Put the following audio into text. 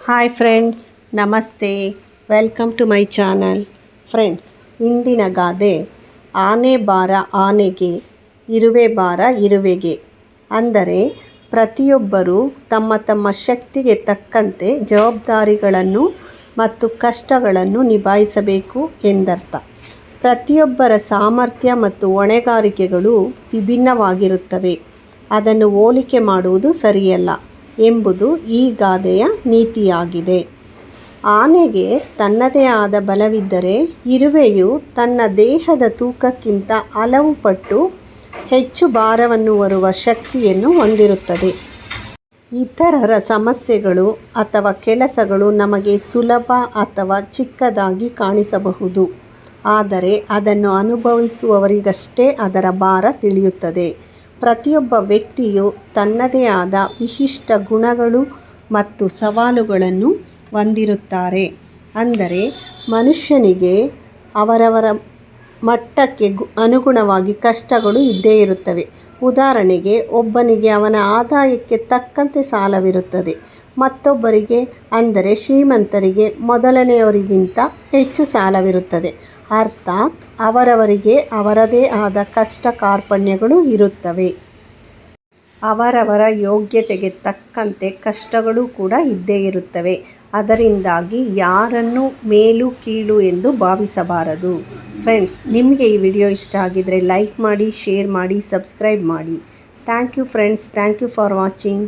Hi friends, ನಮಸ್ತೆ. Welcome to my channel. Friends, ಇಂದಿನ ಗಾದೆ ಆನೆ ಬಾರ ಆನೆಗೆ, ಇರುವೆ ಬಾರ ಇರುವೆಗೆ. ಅಂದರೆ ಪ್ರತಿಯೊಬ್ಬರೂ ತಮ್ಮ ತಮ್ಮ ಶಕ್ತಿಗೆ ತಕ್ಕಂತೆ ಜವಾಬ್ದಾರಿಗಳನ್ನು ಮತ್ತು ಕಷ್ಟಗಳನ್ನು ನಿಭಾಯಿಸಬೇಕು ಎಂದರ್ಥ. ಪ್ರತಿಯೊಬ್ಬರ ಸಾಮರ್ಥ್ಯ ಮತ್ತು ಹೊಣೆಗಾರಿಕೆಗಳು ವಿಭಿನ್ನವಾಗಿರುತ್ತವೆ. ಅದನ್ನು ಹೋಲಿಕೆ ಮಾಡುವುದು ಸರಿಯಲ್ಲ ಎಂಬುದು ಈ ಗಾದೆಯ ನೀತಿಯಾಗಿದೆ. ಆನೆಗೆ ತನ್ನದೇ ಆದ ಬಲವಿದ್ದರೆ, ಇರುವೆಯು ತನ್ನ ದೇಹದ ತೂಕಕ್ಕಿಂತ ಹಲವು ಪಟ್ಟು ಹೆಚ್ಚು ಭಾರವನ್ನು ಹೊರುವ ಶಕ್ತಿಯನ್ನು ಹೊಂದಿರುತ್ತದೆ. ಇತರರ ಸಮಸ್ಯೆಗಳು ಅಥವಾ ಕೆಲಸಗಳು ನಮಗೆ ಸುಲಭ ಅಥವಾ ಚಿಕ್ಕದಾಗಿ ಕಾಣಿಸಬಹುದು. ಆದರೆ ಅದನ್ನು ಅನುಭವಿಸುವವರಿಗಷ್ಟೇ ಅದರ ಭಾರ ತಿಳಿಯುತ್ತದೆ. ಪ್ರತಿಯೊಬ್ಬ ವ್ಯಕ್ತಿಯು ತನ್ನದೇ ಆದ ವಿಶಿಷ್ಟ ಗುಣಗಳು ಮತ್ತು ಸವಾಲುಗಳನ್ನು ಹೊಂದಿರುತ್ತಾರೆ. ಅಂದರೆ ಮನುಷ್ಯನಿಗೆ ಅವರವರ ಮಟ್ಟಕ್ಕೆ ಅನುಗುಣವಾಗಿ ಕಷ್ಟಗಳು ಇದ್ದೇ ಇರುತ್ತವೆ. ಉದಾಹರಣೆಗೆ, ಒಬ್ಬನಿಗೆ ಅವನ ಆದಾಯಕ್ಕೆ ತಕ್ಕಂತೆ ಸಾಲವಿರುತ್ತದೆ. ಮತ್ತೊಬ್ಬರಿಗೆ, ಅಂದರೆ ಶ್ರೀಮಂತರಿಗೆ, ಮೊದಲನೆಯವರಿಗಿಂತ ಹೆಚ್ಚು ಸಾಲವಿರುತ್ತದೆ. ಅರ್ಥಾತ್ ಅವರವರಿಗೆ ಅವರದೇ ಆದ ಕಷ್ಟ ಕಾರ್ಪಣ್ಯಗಳು ಇರುತ್ತವೆ. ಅವರವರ ಯೋಗ್ಯತೆಗೆ ತಕ್ಕಂತೆ ಕಷ್ಟಗಳು ಕೂಡ ಇದ್ದೇ ಇರುತ್ತವೆ. ಅದರಿಂದಾಗಿ ಯಾರನ್ನು ಮೇಲು ಕೀಳು ಎಂದು ಭಾವಿಸಬಾರದು. ಫ್ರೆಂಡ್ಸ್, ನಿಮಗೆ ಈ ವಿಡಿಯೋ ಇಷ್ಟ ಆಗಿದರೆ ಲೈಕ್ ಮಾಡಿ, ಶೇರ್ ಮಾಡಿ, ಸಬ್ಸ್ಕ್ರೈಬ್ ಮಾಡಿ. Thank you friends. Thank you for watching.